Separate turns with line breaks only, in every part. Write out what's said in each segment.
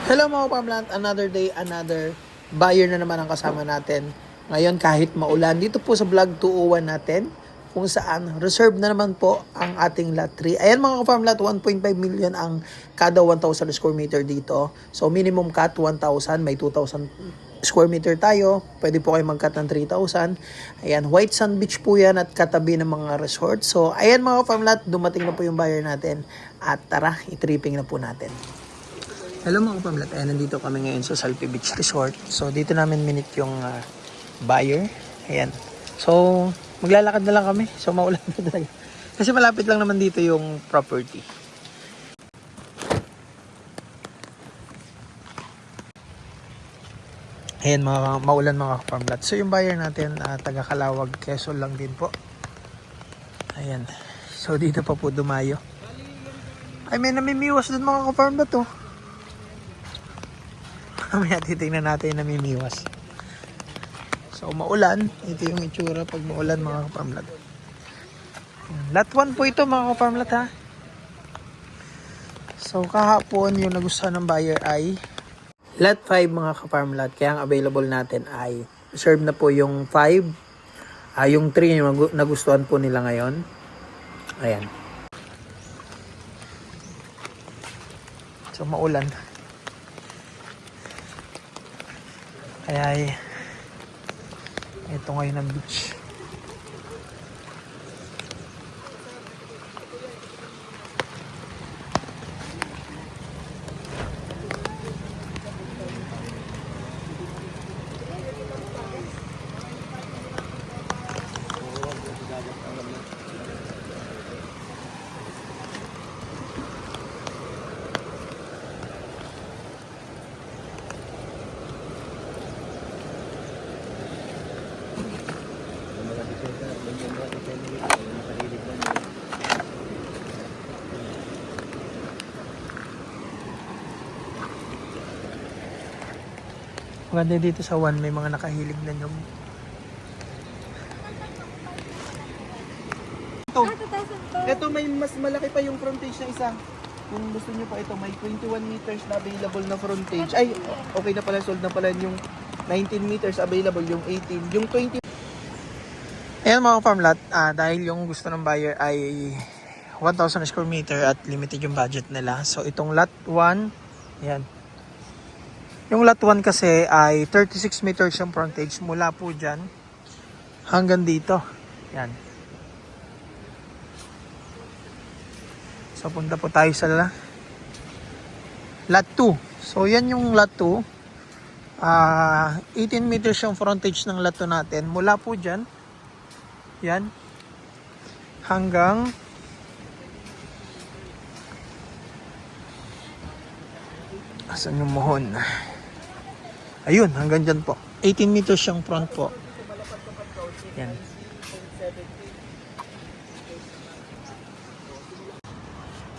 Hello mga farmland, another day, another buyer na naman ang kasama natin. Ngayon kahit maulan, dito po sa vlog 201 natin, kung saan reserve na naman po ang ating lot 3. Ayan mga farmland, 1.5 million ang kada 1,000 square meter dito. So minimum cut 1,000, may 2,000 square meter tayo. Pwede po kayo mag-cut ng 3,000. Ayan, White Sand Beach po yan at katabi ng mga resort. So ayan mga farmland, dumating na po yung buyer natin. At tara, i-tripping na po natin. Hello mga kapamlat, ayan, nandito kami ngayon sa Salpi Beach Resort. So dito namin minute yung buyer. Ayan. So maglalakad na lang kami. So maulan na talaga. Kasi malapit lang naman dito yung property. Ayan mga maulan mga kapamlat. So yung buyer natin taga Calawag, Quezon lang din po. Ayan. So dito pa po dumayo. Ay may namimiwas dun mga kapamlat oh. Mamaya titignan natin yung namimiwas. So maulan, ito yung itsura pag maulan mga kaparmlat. Lot 1 po ito mga kaparmlat ha. So kahapon yung nagustuhan ng buyer ay lot 5 mga kaparmlat. Kaya ang available natin ay reserve na po yung 5. Yung 3 yung nagustuhan po nila ngayon. Ayan. So maulan. Kaya ito ngayon ang beach. Maganda dito sa 1, may mga nakahilig na nyog.
Ito may mas malaki pa yung frontage na isa. Kung gusto niyo pa ito, may 21 meters na available na frontage. Ay, okay na pala, sold na pala yung 19 meters available, yung 18. Yung 20.
Ayan mga farmlat, dahil yung gusto ng buyer ay 1,000 square meter at limited yung budget nila. So itong lot 1, ayan. Yung lot 1 kasi ay 36 meters yung frontage mula po dyan hanggang dito. Yan. So punta po tayo sa lot 2. So yan yung lot 2. 18 meters yung frontage ng lot 2 natin. Mula po dyan. Yan. Hanggang asan yung mohon? Ayun, hanggang dyan po. 18 meters yung front po. Yan.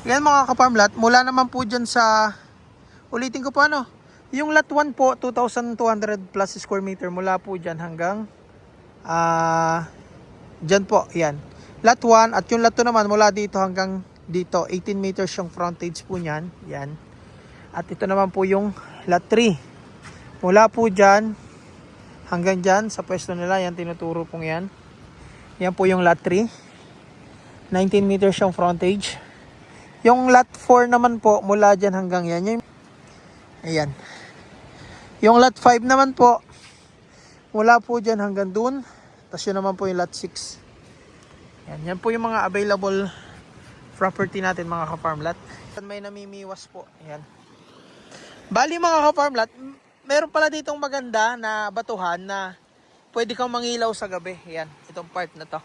Yan mga kaparmlat, mula naman po dyan sa, ulitin ko po ano, yung lot 1 po, 2,200 plus square meter, mula po dyan hanggang, dyan po, yan. Lot 1, at yung lot 2 naman, mula dito hanggang dito, 18 meters yung frontage po nyan, yan. At ito naman po yung lot 3. Mula po dyan hanggang dyan sa pwesto nila, yan tinuturo pong yan. Yan po yung lot 3. 19 meters yung frontage. Yung lot 4 naman po, mula dyan hanggang yan. Ayan. Yung lot 5 naman po, mula po dyan hanggang dun. Tapos yun naman po yung lot 6. Yan po yung mga available property natin mga ka-farmlat. May namimiwas po. Ayan. Bali mga ka-farmlat, meron pala ditong maganda na batuhan na pwede kang mangilaw sa gabi. Ayan, itong part na to.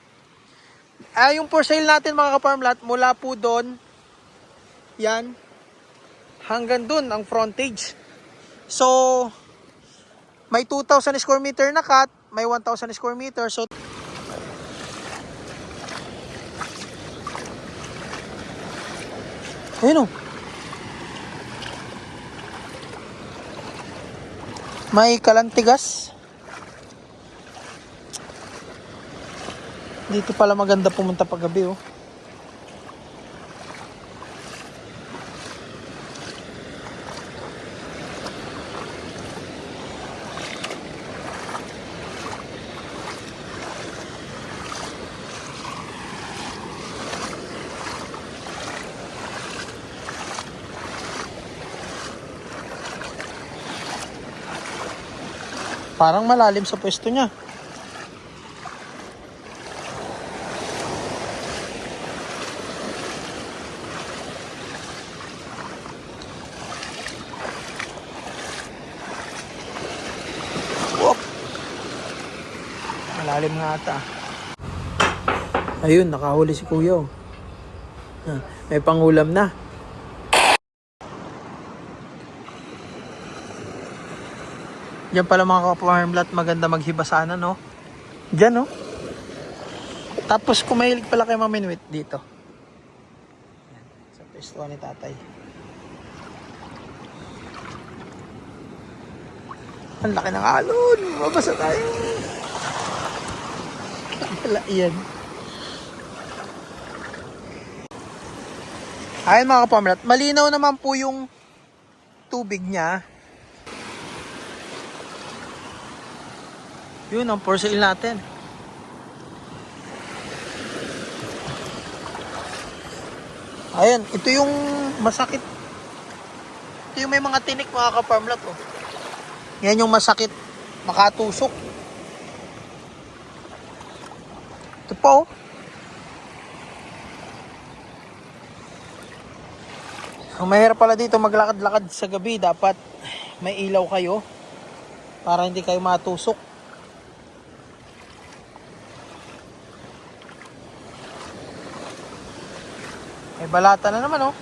Yung for sale natin mga ka-farmlat, mula po doon, yan, hanggang doon ang frontage. So, may 2,000 square meter na cut, may 1,000 square meter. So, ayun o. May kalantigas. Dito pala maganda pumunta pag gabi oh. Parang malalim sa pwesto niya. Whoop. Malalim nga ata. Ayun, nakahuli si Kuya. May pangulam na. Diyan pala mga ka-farmlat, maganda maghiba sana, no? Diyan, no? Tapos kumahilig pala kay Maminuit dito. Yan, sa pwesto ni tatay. Ang laki ng alon. Mabasa tayo. Wala yan. Ayun mga ka-farmlat, malinaw naman po yung tubig niya. Yun ang for sale natin. Ayan, ito yung masakit. Ito yung may mga tinik mga ka-farmlat. Oh. Yan yung masakit. Makatusok. Ito pa oh. Kung mahirap pala dito maglakad-lakad sa gabi, dapat may ilaw kayo para hindi kayo matusok. May balata na naman oh.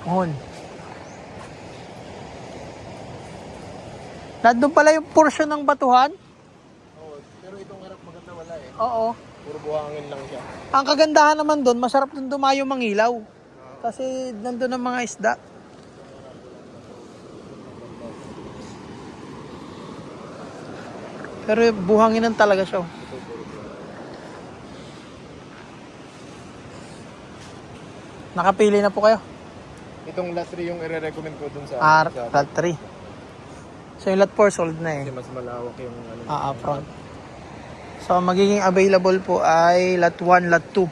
On. Nandun pala yung portion ng batuhan?
Oo, pero itong harap maganda wala eh.
Oo.
Puro buhangin lang siya.
Ang kagandahan naman doon, masarap doon dumayo mangilaw. Kasi nandun ang mga isda. Pero buhanginan talaga siya. Oh. Nakapili na po kayo?
Itong lot 3 yung i-recommend ko dun sa...
Lot 3. So yung lot 4 sold na eh.
Kasi mas malawak yung ano.
Front. So magiging available po ay lot 1, lot 2.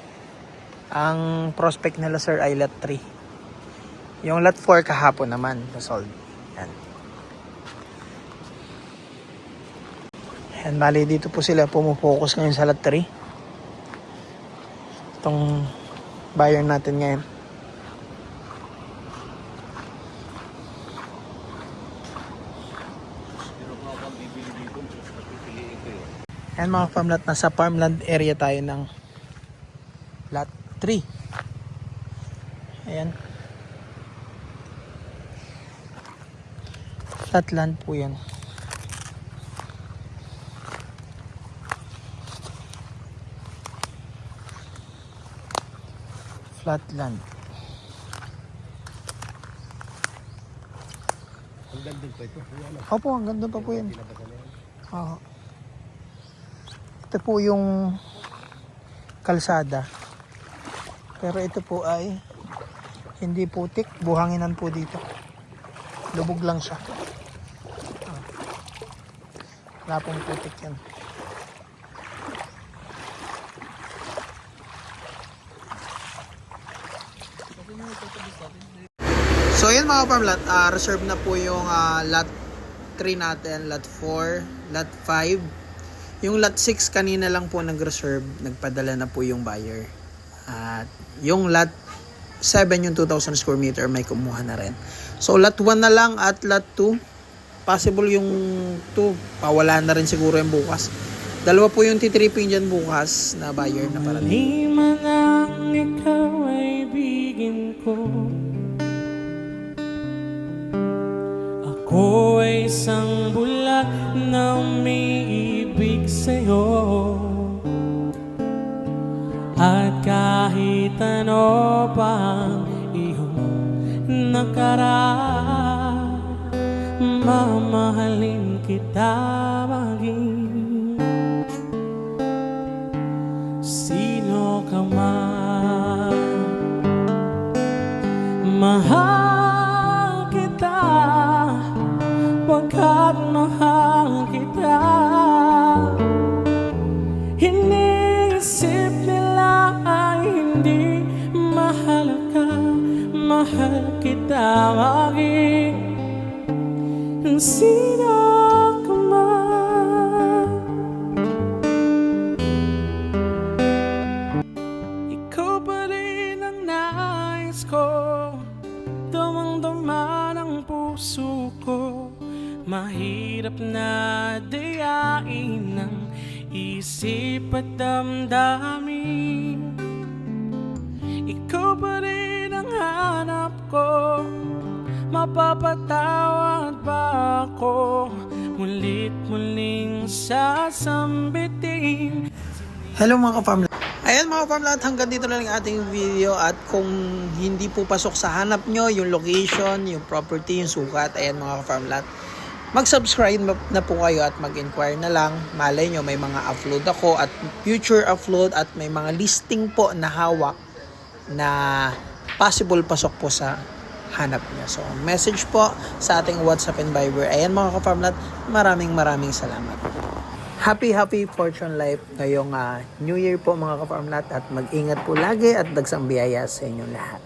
Ang prospect nila sir ay lot 3. Yung lot 4 kahapon naman sold. Yan. Yan, bali dito po sila pumufocus ngayon sa lot 3. Itong buyer natin ngayon. Ayan mga farmland, nasa farmland area tayo ng lot 3. Ayan. Flat land po yan. Flat land.
Hanggang doon pa ito.
Opo, hanggang doon pa po yan. Oo. Ito po yung kalsada. Pero ito po ay hindi putik, buhanginan po dito. Lubog lang siya. Wala pong putik yan. So yun mga farmland, reserve na po yung lot 3 natin, lot 4, lot 5. Yung lot 6 kanina lang po nag-reserve, nagpadala na po yung buyer. At yung lot 7, yung 2,000 square meter, may kumuha na rin. So lot 1 na lang at lot 2, possible yung 2, pawala na rin siguro yung bukas. Dalawa po yung titriping dyan bukas na buyer na parating.
Di man ang ikaw ay bigin ko, ako ay isang bulag na umiibig sa'yo. At kahit ano pang iyong nakaraan, mamahalin kita maging sino ka man. Mahal kita pagkat mahal kita. Iniisip nila ay hindi mahal ka. Mahal kita maging sino ka man. Ikaw pa rin ang nais ko, damang-dama ng puso ko. Mahirap na dayain ng isip at damdamin. Ikaw pa rin ang hanap ko, mapapatawad ba ako? Mulit-muling sasambitin.
Hello mga ka-farm. Ayan mga ka-farm lahat, hanggang dito na lang ang ating video. At kung hindi po pasok sa hanap nyo, yung location, yung property, yung sukat, ayan mga ka-farm lahat, mag-subscribe na po kayo at mag-inquire na lang. Malay nyo, may mga upload ako at future upload at may mga listing po na hawak na possible pasok po sa hanap niya. So, message po sa ating WhatsApp and Viber. Ayan mga ka-farm lahat, maraming salamat. Happy Fortune Life ngayong New Year po mga ka-farm lahat, at mag-ingat po lagi at dagsang biyaya sa inyong lahat.